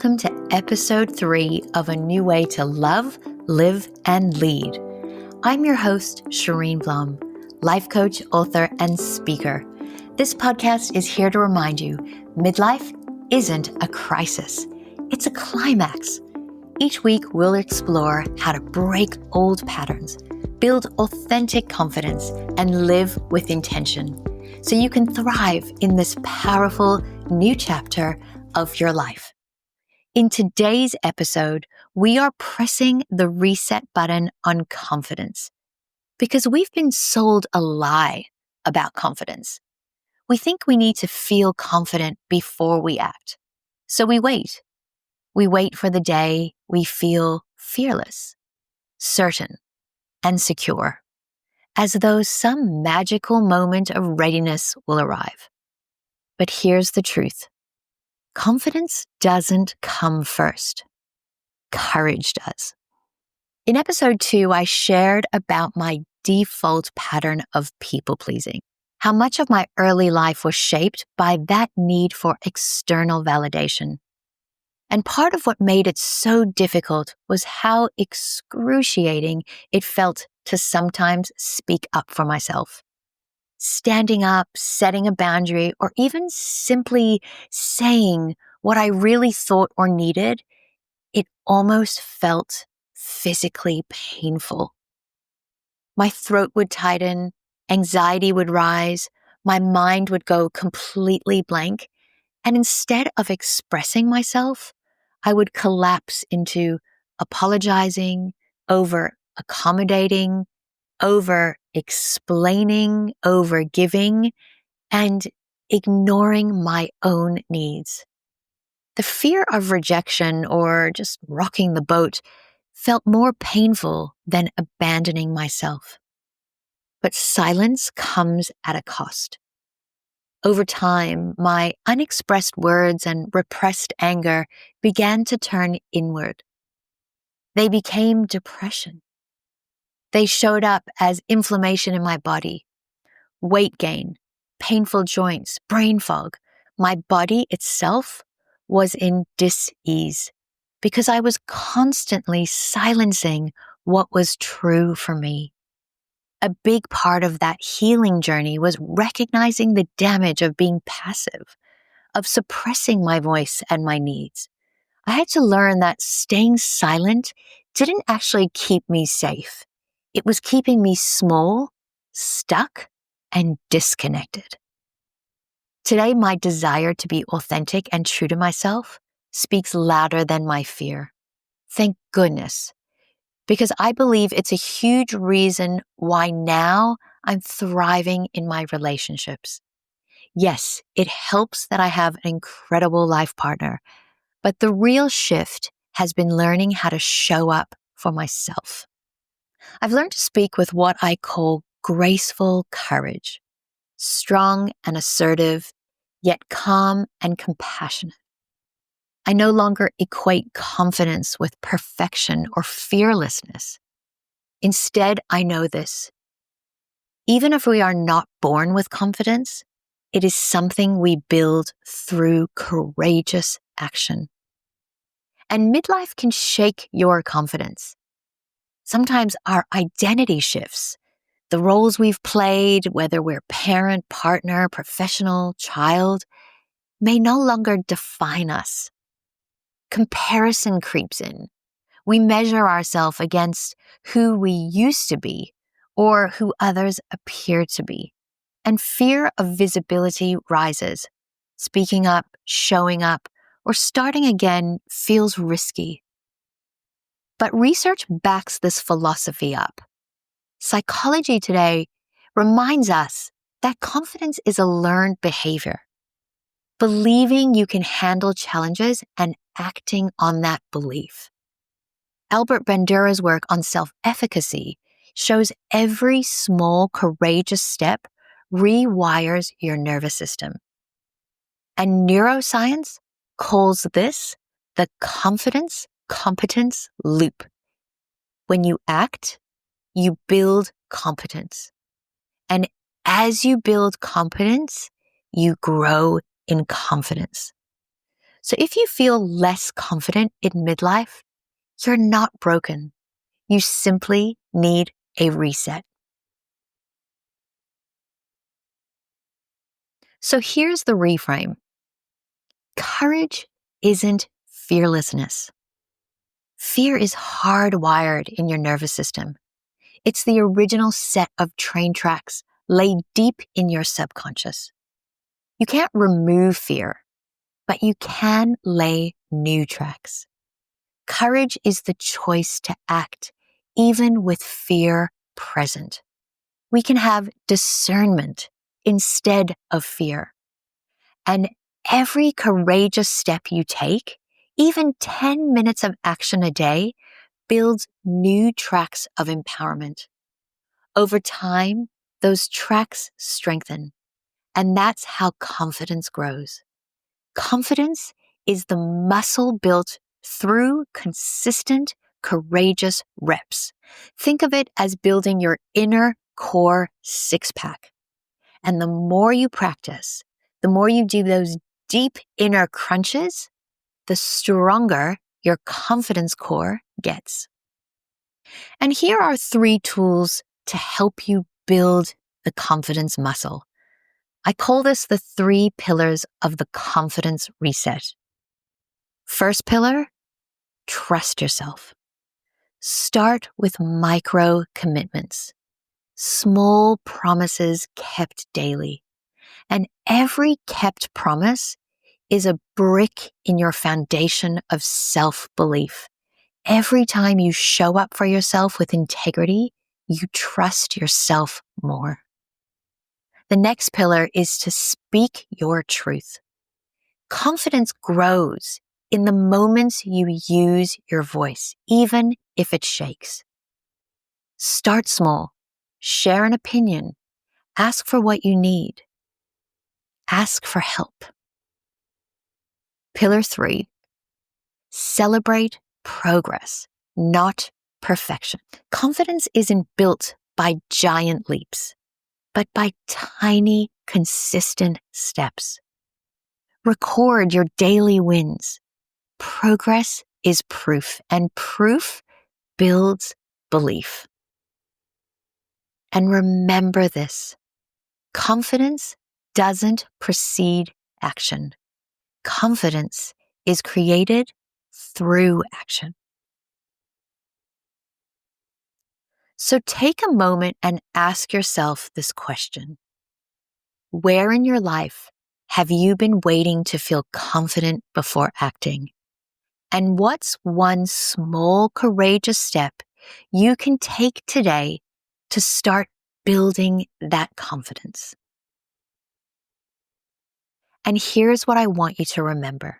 welcome to episode 3 of A New Way to Love, Live, and Lead. I'm your host, Cheryne Blom, life coach, author, and speaker. This podcast is here to remind you, midlife isn't a crisis. It's a climax. Each week, we'll explore how to break old patterns, build authentic confidence, and live with intention so you can thrive in this powerful new chapter of your life. In today's episode, we are pressing the reset button on confidence because we've been sold a lie about confidence. We think we need to feel confident before we act. So we wait. We wait for the day we feel fearless, certain, and secure, as though some magical moment of readiness will arrive. But here's the truth. Confidence doesn't come first. Courage does. In episode 2, I shared about my default pattern of people-pleasing, how much of my early life was shaped by that need for external validation. And part of what made it so difficult was how excruciating it felt to sometimes speak up for myself. Standing up, setting a boundary, or even simply saying what I really thought or needed, it almost felt physically painful. My throat would tighten, anxiety would rise, my mind would go completely blank, and instead of expressing myself, I would collapse into apologizing, over-accommodating, over-explaining, over-giving, and ignoring my own needs. The fear of rejection or just rocking the boat felt more painful than abandoning myself. But silence comes at a cost. Over time, my unexpressed words and repressed anger began to turn inward. They became depression. They showed up as inflammation in my body, weight gain, painful joints, brain fog. My body itself was in dis-ease because I was constantly silencing what was true for me. A big part of that healing journey was recognizing the damage of being passive, of suppressing my voice and my needs. I had to learn that staying silent didn't actually keep me safe. It was keeping me small, stuck, and disconnected. Today, my desire to be authentic and true to myself speaks louder than my fear. Thank goodness, because I believe it's a huge reason why now I'm thriving in my relationships. Yes, it helps that I have an incredible life partner, but the real shift has been learning how to show up for myself. I've learned to speak with what I call graceful courage, strong and assertive, yet calm and compassionate. I no longer equate confidence with perfection or fearlessness. Instead, I know this. Even if we are not born with confidence, it is something we build through courageous action. And midlife can shake your confidence. Sometimes our identity shifts. The roles we've played, whether we're parent, partner, professional, child, may no longer define us. Comparison creeps in. We measure ourselves against who we used to be or who others appear to be. And fear of visibility rises. Speaking up, showing up, or starting again feels risky. But research backs this philosophy up. Psychology today reminds us that confidence is a learned behavior. Believing you can handle challenges and acting on that belief. Albert Bandura's work on self-efficacy shows every small, courageous step rewires your nervous system. And neuroscience calls this the confidence-competence loop. When you act, you build competence. And as you build competence, you grow in confidence. So if you feel less confident in midlife, you're not broken. You simply need a reset. So here's the reframe. Courage isn't fearlessness. Fear is hardwired in your nervous system. It's the original set of train tracks laid deep in your subconscious. You can't remove fear, but you can lay new tracks. Courage is the choice to act even with fear present. We can have discernment instead of fear. And every courageous step you take, even 10 minutes of action a day, builds new tracks of empowerment. Over time, those tracks strengthen, and that's how confidence grows. Confidence is the muscle built through consistent, courageous reps. Think of it as building your inner core six-pack. And the more you practice, the more you do those deep inner crunches, the stronger your confidence core gets. And here are 3 tools to help you build the confidence muscle. I call this the 3 pillars of the confidence reset. First pillar, trust yourself. Start with micro commitments, small promises kept daily. And every kept promise is a brick in your foundation of self-belief. Every time you show up for yourself with integrity, you trust yourself more. The next pillar is to speak your truth. Confidence grows in the moments you use your voice, even if it shakes. Start small. Share an opinion. Ask for what you need. Ask for help. Pillar 3, celebrate progress, not perfection. Confidence isn't built by giant leaps, but by tiny, consistent steps. Record your daily wins. Progress is proof, and proof builds belief. And remember this, confidence doesn't precede action. Confidence is created through action. So take a moment and ask yourself this question. Where in your life have you been waiting to feel confident before acting? And what's one small, courageous step you can take today to start building that confidence? And here's what I want you to remember.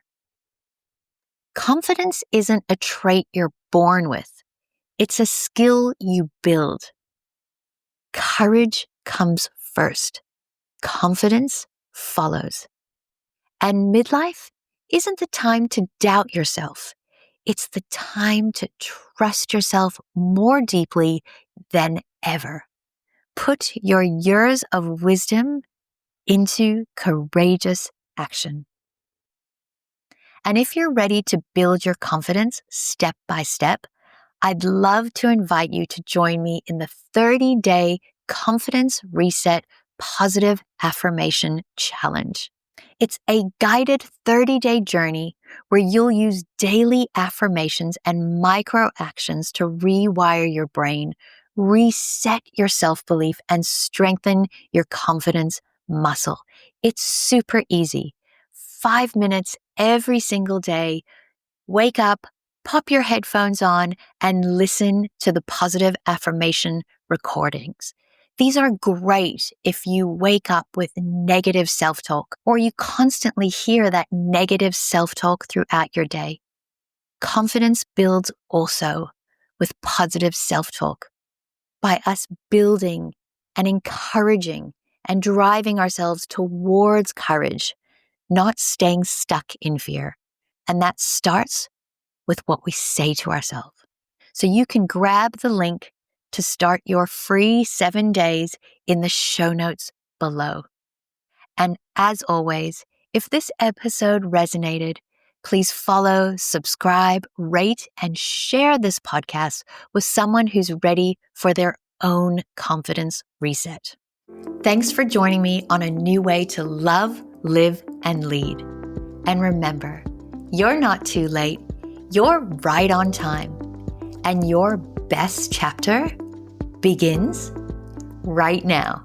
Confidence isn't a trait you're born with. It's a skill you build. Courage comes first. Confidence follows. And midlife isn't the time to doubt yourself. It's the time to trust yourself more deeply than ever. Put your years of wisdom into courageous action. And if you're ready to build your confidence step by step, I'd love to invite you to join me in the 30-day Confidence Reset Positive Affirmation Challenge. It's a guided 30-day journey where you'll use daily affirmations and micro actions to rewire your brain, reset your self-belief, and strengthen your confidence muscle. It's super easy. 5 minutes every single day. Wake up, pop your headphones on, and listen to the positive affirmation recordings. These are great if you wake up with negative self-talk or you constantly hear that negative self-talk throughout your day. Confidence builds also with positive self-talk by us building and encouraging and driving ourselves towards courage, not staying stuck in fear. And that starts with what we say to ourselves. So you can grab the link to start your free 7 days in the show notes below. And as always, if this episode resonated, Please follow, subscribe, rate, and share this podcast with someone who's ready for their own confidence reset. Thanks for joining me on a new way to love, live, and lead. And remember, you're not too late. You're right on time. And your best chapter begins right now.